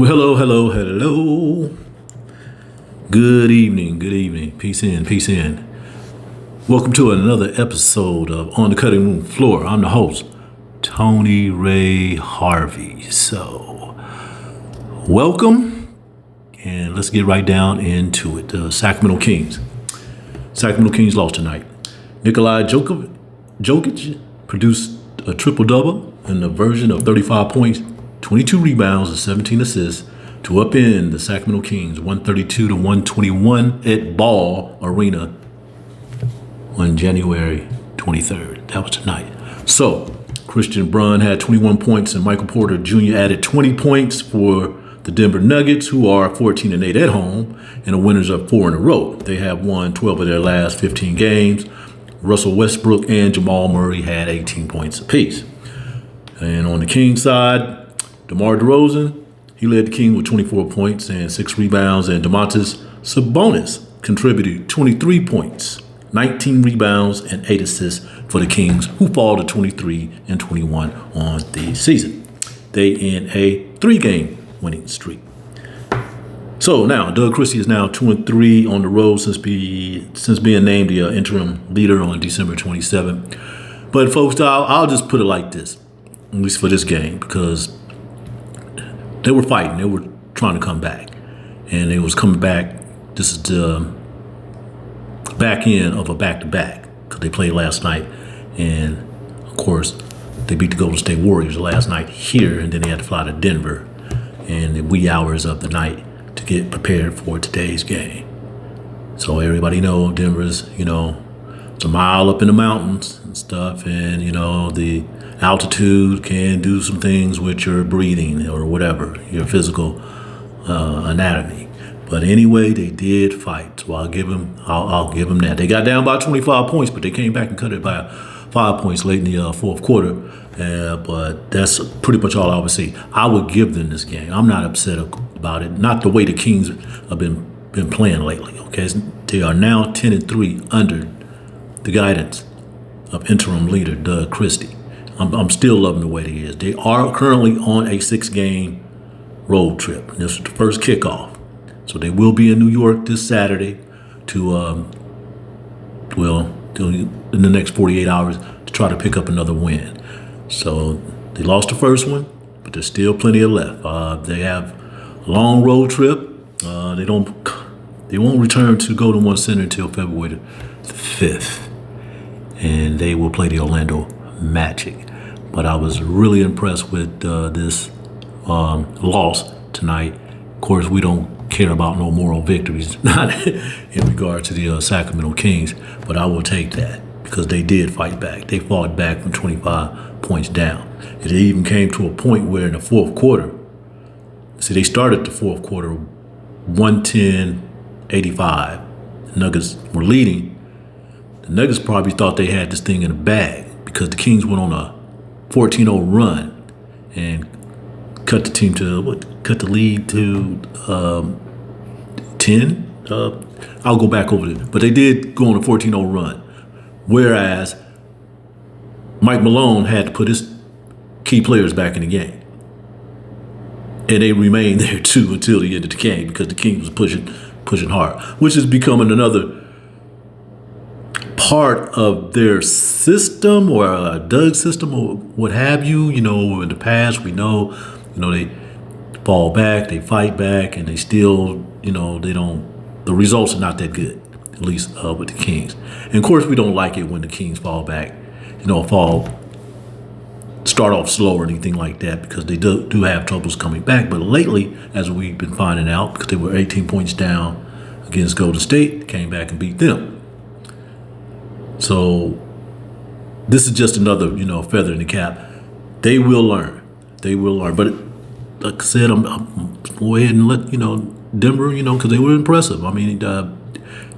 Well, hello, hello, hello. Good evening, good evening. Peace in, peace in. Welcome to another episode of On the Cutting Room Floor. I'm the host, Tony Ray Harvey. So, welcome, and let's get right down into it. The Sacramento Kings. Sacramento Kings lost tonight. Nikola Jokić produced a triple-double in a version of 35 points, 22 rebounds, and 17 assists to upend the Sacramento Kings 132-121 at Ball Arena on January 23rd. That was tonight. So, Bruan had 21 points, and Michael Porter Jr. added 20 points for the Denver Nuggets, who are 14-8 at home, and the winners of 4 in a row. They have won 12 of their last 15 games. Russell Westbrook and Jamal Murray had 18 points apiece. And on the Kings side, DeMar DeRozan, he led the Kings with 24 points and 6 rebounds, and Domantas Sabonis contributed 23 points, 19 rebounds, and 8 assists for the Kings, who fall to 23-21 on the season. They in a 3-game winning streak. So now, Doug Christie is now 2-3 on the road since being named the interim leader on December 27th. But folks, I'll just put it like this, at least for this game, because they were fighting. They were trying to come back. And they was coming back. This is the back end of a back-to-back, because they played last night. And, of course, they beat the Golden State Warriors last night here, and then they had to fly to Denver in the wee hours of the night to get prepared for today's game. So everybody know Denver's, it's a mile up in the mountains and stuff, and, the altitude can do some things with your breathing or whatever, your physical anatomy. But anyway, they did fight, so I'll give them that. They got down by 25 points, but they came back and cut it by 5 points late in the fourth quarter. But that's pretty much all I would say. I would give them this game. I'm not upset about it. Not the way the Kings have been playing lately. Okay, they are now 10-3 under the guidance of interim leader Doug Christie. I'm still loving the way they is. They are currently on a 6-game road trip. This is the first kickoff. So they will be in New York this Saturday in the next 48 hours to try to pick up another win. So they lost the first one, but there's still plenty left. They have a long road trip. They won't return to Golden One Center until February the 5th. And they will play the Orlando Magic. But I was really impressed with this loss tonight. Of course, we don't care about no moral victories, not in regard to the Sacramento Kings, but I will take that because they did fight back. They fought back from 25 points down. It even came to a point where in the fourth quarter, they started the fourth quarter 110-85. The Nuggets were leading. The Nuggets probably thought they had this thing in the bag because the Kings went on a 14-0 run and cut the lead to 10. I'll go back over it. But they did go on a 14-0 run. Whereas Mike Malone had to put his key players back in the game. And they remained there too until the end of the game because the Kings was pushing hard, which is becoming another part of their system or Doug's system or what have you. In the past we know, they fall back, they fight back, and they still, the results are not that good, at least with the Kings. And of course we don't like it when the Kings fall back, start off slow or anything like that because they do have troubles coming back. But lately, as we've been finding out, because they were 18 points down against Golden State, came back and beat them. So this is just another, feather in the cap. They will learn. But like I said, I'm go ahead and let, Denver, because they were impressive. I mean,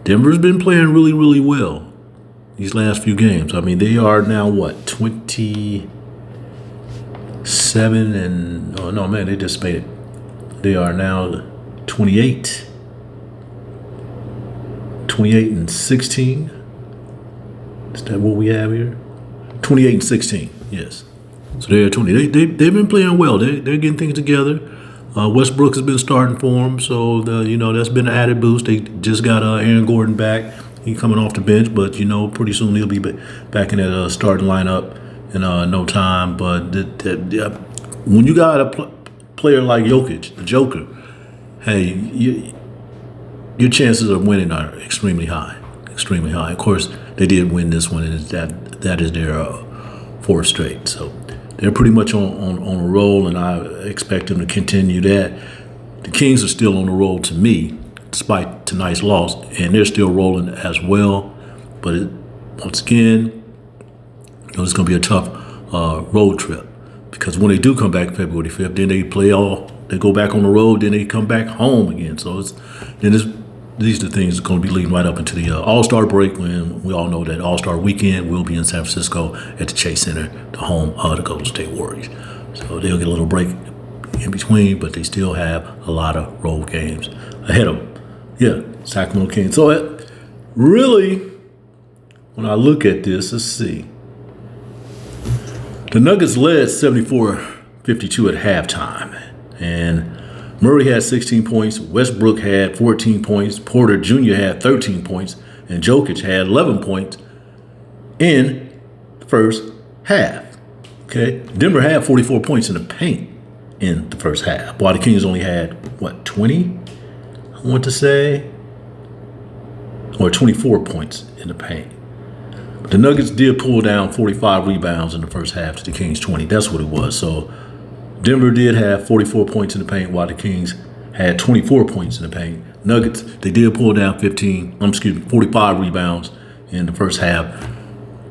Denver's been playing really, really well these last few games. I mean, they are now, 27 and, oh no, man, they just made it. They are now 28 and 16. Is that what we have here? 28 and 16, yes. So they're 20. They've been playing well. They're getting things together. Westbrook has been starting for him, so that's been an added boost. They just got Aaron Gordon back. He's coming off the bench, but pretty soon he'll be back in that starting lineup in no time. But when you got a player like Jokić, the Joker, hey, your chances of winning are extremely high. Extremely high. Of course, they did win this one, and that is their fourth straight. So they're pretty much on a roll, and I expect them to continue that. The Kings are still on the roll to me, despite tonight's loss, and they're still rolling as well. But once again, it's going to be a tough road trip, because when they do come back February 5th, then they go back on the road, then they come back home again. So these are the things that's going to be leading right up into the All-Star break, when we all know that All-Star weekend will be in San Francisco at the Chase Center, the home of the Golden State Warriors. So they'll get a little break in between, but they still have a lot of road games ahead of them. Yeah, Sacramento Kings. So really, when I look at this, let's see. The Nuggets led 74-52 at halftime, and Murray had 16 points, Westbrook had 14 points, Porter Jr. had 13 points, and Jokić had 11 points in the first half. Okay, Denver had 44 points in the paint in the first half, while the Kings only had, 20? I want to say, or 24 points in the paint. But the Nuggets did pull down 45 rebounds in the first half to the Kings 20. That's what it was. So Denver did have 44 points in the paint, while the Kings had 24 points in the paint. Nuggets, they did pull down 45 rebounds in the first half.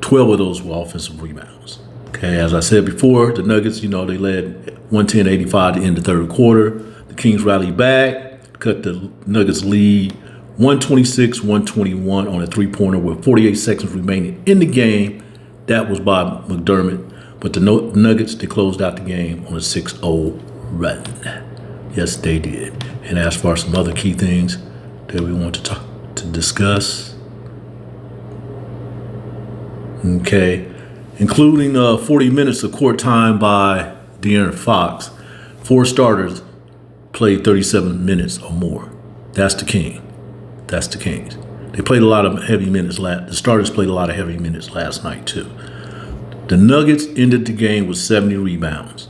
12 of those were offensive rebounds. Okay, as I said before, the Nuggets, they led 110-85 to end the third quarter. The Kings rallied back, cut the Nuggets lead 126-121 on a three-pointer with 48 seconds remaining in the game. That was by McDermott. But the Nuggets, they closed out the game on a 6-0 run. Yes, they did. And as far as some other key things that we want to discuss, okay, including 40 minutes of court time by De'Aaron Fox, 4 starters played 37 minutes or more. That's the King. That's the Kings. They played a lot of heavy minutes. The starters played a lot of heavy minutes last night too. The Nuggets ended the game with 70 rebounds,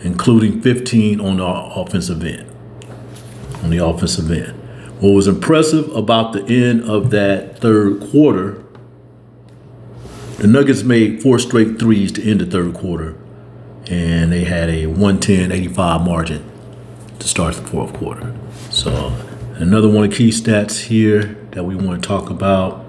including 15 on the offensive end. What was impressive about the end of that third quarter, the Nuggets made 4 straight threes to end the third quarter, and they had a 110-85 margin to start the fourth quarter. So another one of the key stats here that we want to talk about,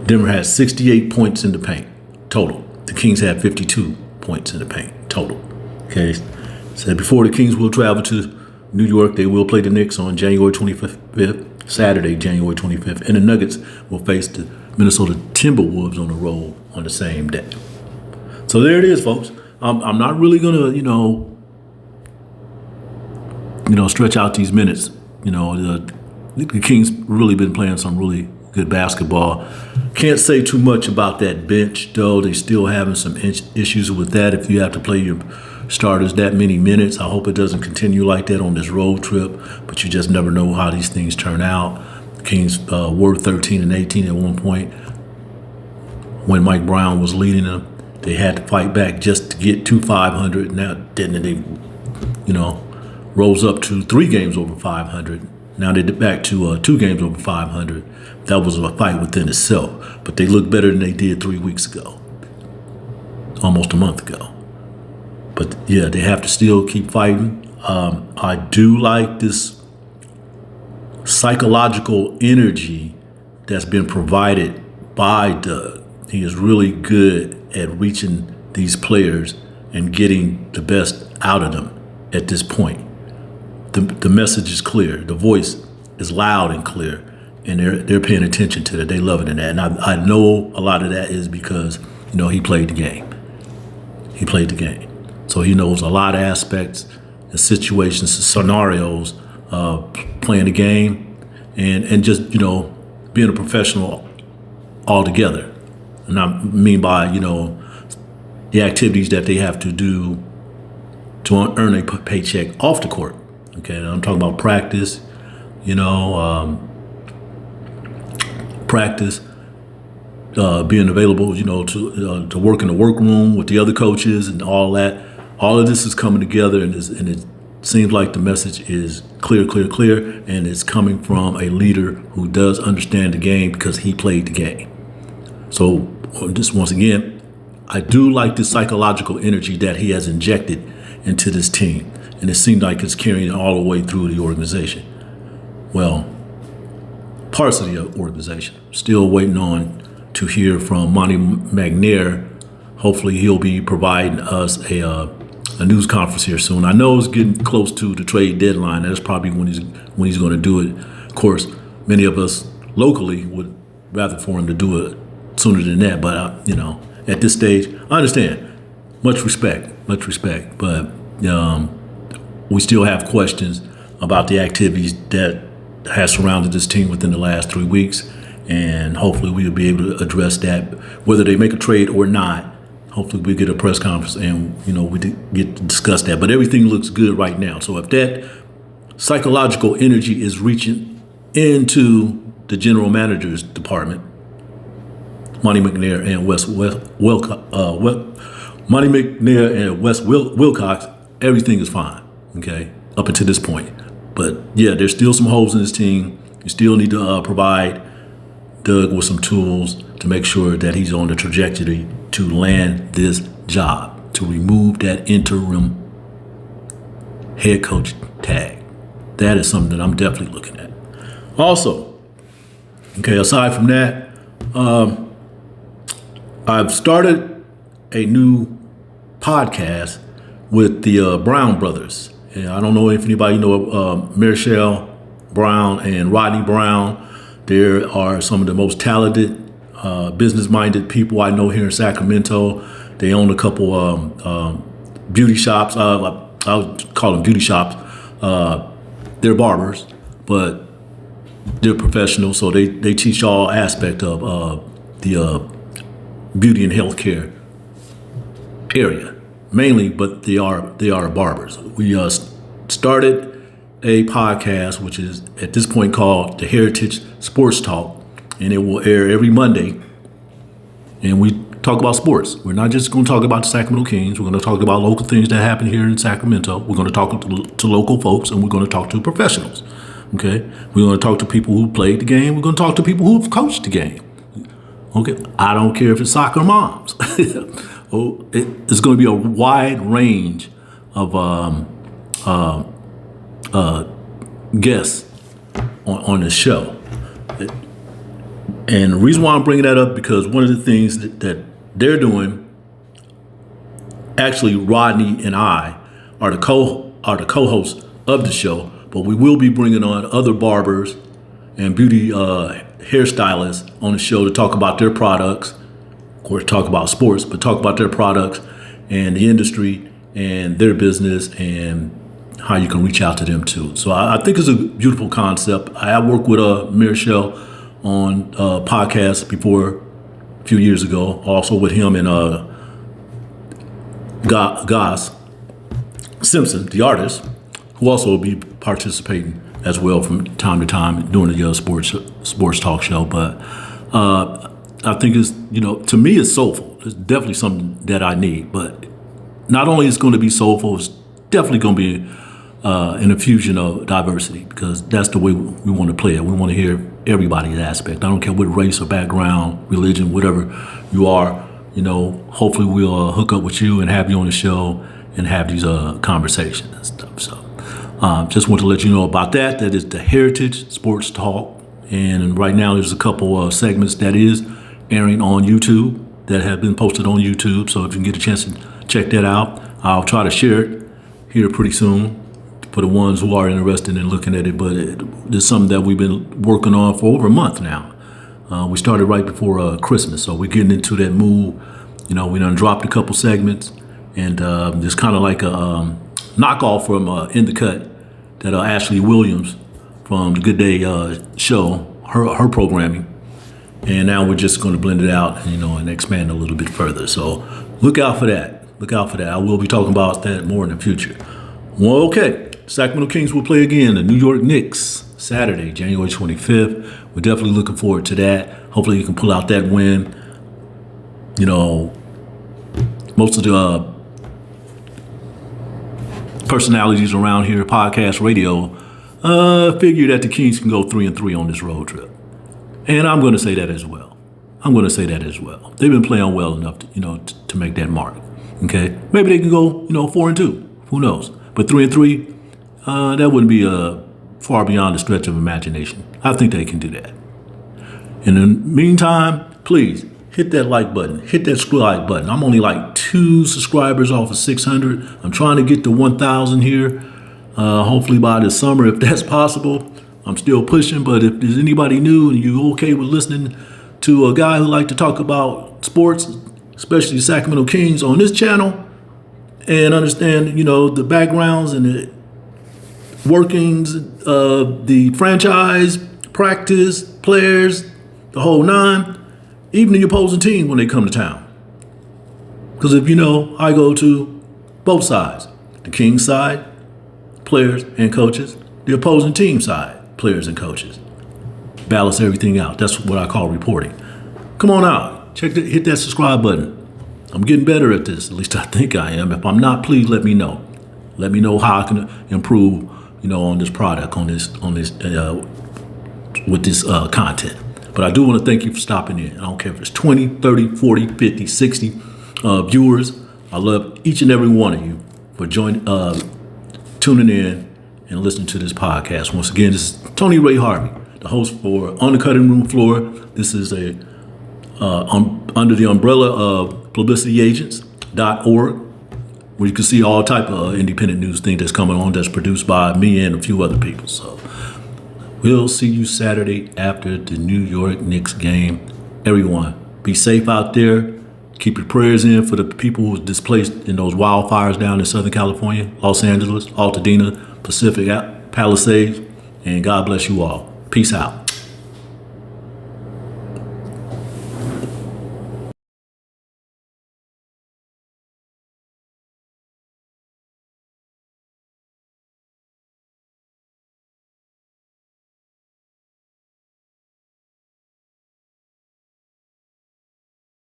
Denver had 68 points in the paint total. The Kings had 52 points in the paint total. Okay, said before, the Kings will travel to New York. They will play the Knicks on January 25th, Saturday, January 25th, and the Nuggets will face the Minnesota Timberwolves on the road on the same day. So there it is, folks. I'm not really gonna, stretch out these minutes. The Kings really been playing some really good basketball. Can't say too much about that bench, though. They still having some issues with that. If you have to play your starters that many minutes, I hope it doesn't continue like that on this road trip. But you just never know how these things turn out. The Kings were 13-18 at one point when Mike Brown was leading them. They had to fight back just to get to 500. Now, then they, rose up to 3 games over 500. Now they're back to 2 games over 500. That was a fight within itself. But they look better than they did 3 weeks ago. Almost a month ago. But, yeah, they have to still keep fighting. I do like this psychological energy that's been provided by Doug. He is really good at reaching these players and getting the best out of them at this point. The message is clear. The voice is loud and clear, and they're paying attention to that. They love it in that. And I know a lot of that is because, he played the game. He played the game. So he knows a lot of aspects, the situations, the scenarios of playing the game and just, being a professional altogether. And I mean by, the activities that they have to do to earn a paycheck off the court. Okay, and I'm talking about practice, practice, being available, to work in the workroom with the other coaches and all that. All of this is coming together, and it seems like the message is clear, and it's coming from a leader who does understand the game because he played the game. So just once again, I do like the psychological energy that he has injected into this team, and it seemed like it's carrying it all the way through the organization. Well, parts of the organization. Still waiting on to hear from Monty McNair. Hopefully he'll be providing us a news conference here soon. I know it's getting close to the trade deadline. That's probably when he's going to do it. Of course, many of us locally would rather for him to do it sooner than that. But at this stage, I understand. Much respect. But we still have questions about the activities that has surrounded this team within the last 3 weeks, and hopefully we'll be able to address that, whether they make a trade or not. Hopefully we get a press conference and we get to discuss that. But everything looks good right now. So if that psychological energy is reaching into the general manager's department, Monty McNair and Wes Wilcox, everything is fine. Okay, up until this point. But yeah, there's still some holes in this team. You still need to provide Doug with some tools to make sure that he's on the trajectory to land this job, to remove that interim head coach tag. That is something that I'm definitely looking at. Also, okay, aside from that, I've started a new podcast with the Brown brothers. And I don't know if anybody Marshall Brown and Rodney Brown. They are some of the most talented, business-minded people I know here in Sacramento. They own a couple beauty shops. I would call them beauty shops. They're barbers, but they're professionals, so they teach all aspect of the beauty and healthcare area. Mainly, but they are barbers. We started a podcast, which is at this point called the Heritage Sports Talk, and it will air every Monday. And we talk about sports. We're not just going to talk about the Sacramento Kings. We're going to talk about local things that happen here in Sacramento. We're going to talk to local folks, and we're going to talk to professionals. Okay, we're going to talk to people who played the game. We're going to talk to people who've coached the game. Okay, I don't care if it's soccer moms. It's going to be a wide range of guests on the show. And the reason why I'm bringing that up, because one of the things that they're doing, actually Rodney and I are the co-hosts of the show, but we will be bringing on other barbers and beauty hairstylists on the show to talk about their products. Of course, talk about sports, but talk about their products and the industry and their business and how you can reach out to them too. So I think it's a beautiful concept. I worked with Marshall on podcasts before a few years ago, also with him and Goss Simpson, the artist, who also will be participating as well from time to time during the sports talk show. But I think it's, to me, it's soulful. It's definitely something that I need. But not only is it going to be soulful, it's definitely going to be an infusion of diversity, because that's the way we want to play it. We want to hear everybody's aspect. I don't care what race or background, religion, whatever you are. Hopefully we'll hook up with you and have you on the show and have these conversations and stuff. So just want to let you know about that. That is the Heritage Sports Talk. And right now there's a couple segments that is airing on YouTube that have been posted on YouTube. So if you can get a chance to check that out, I'll try to share it here pretty soon for the ones who are interested in looking at it. But it's something that we've been working on for over a month now. We started right before Christmas, so we're getting into that mood. We done dropped a couple segments, and it's kind of like a knockoff from In the Cut that Ashley Williams from the Good Day show, her programming. And now we're just going to blend it out, and expand a little bit further. So look out for that. Look out for that. I will be talking about that more in the future. Well, okay. Sacramento Kings will play again. The New York Knicks, Saturday, January 25th. We're definitely looking forward to that. Hopefully you can pull out that win. You know, most of the personalities around here, podcast, radio, figure that the Kings can go 3-3 on this road trip. And I'm going to say that as well. They've been playing well enough to make that mark. Okay, maybe they can go 4-2. Who knows? But 3-3, that wouldn't be far beyond the stretch of imagination. I think they can do that. In the meantime, please hit that like button. Hit that subscribe button. I'm only like 2 subscribers off of 600. I'm trying to get to 1,000 here. Hopefully by this summer, if that's possible. I'm still pushing, but if there's anybody new and you're okay with listening to a guy who like to talk about sports, especially the Sacramento Kings on this channel, and understand, the backgrounds and the workings of the franchise, practice, players, the whole nine, even the opposing team when they come to town. Because if you know, I go to both sides. The Kings side, players and coaches. The opposing team side, players and coaches. Balance everything out. That's what I call reporting. Come on out. Hit that subscribe button. I'm getting better at this. At least I think I am. If I'm not, please let me know. Let me know how I can improve, on this product, with this content. But I do want to thank you for stopping in. I don't care if it's 20, 30, 40, 50, 60 viewers. I love each and every one of you for tuning in and listening to this podcast. Once again, this is Tony Ray Harvey, the host for On the Cutting Room Floor. This is under the umbrella of publicityagents.org, where you can see all type of independent news thing that's coming on that's produced by me and a few other people. So we'll see you Saturday after the New York Knicks game. Everyone, be safe out there. Keep your prayers in for the people who were displaced in those wildfires down in Southern California, Los Angeles, Altadena, Pacific Palisades, and God bless you all. Peace out.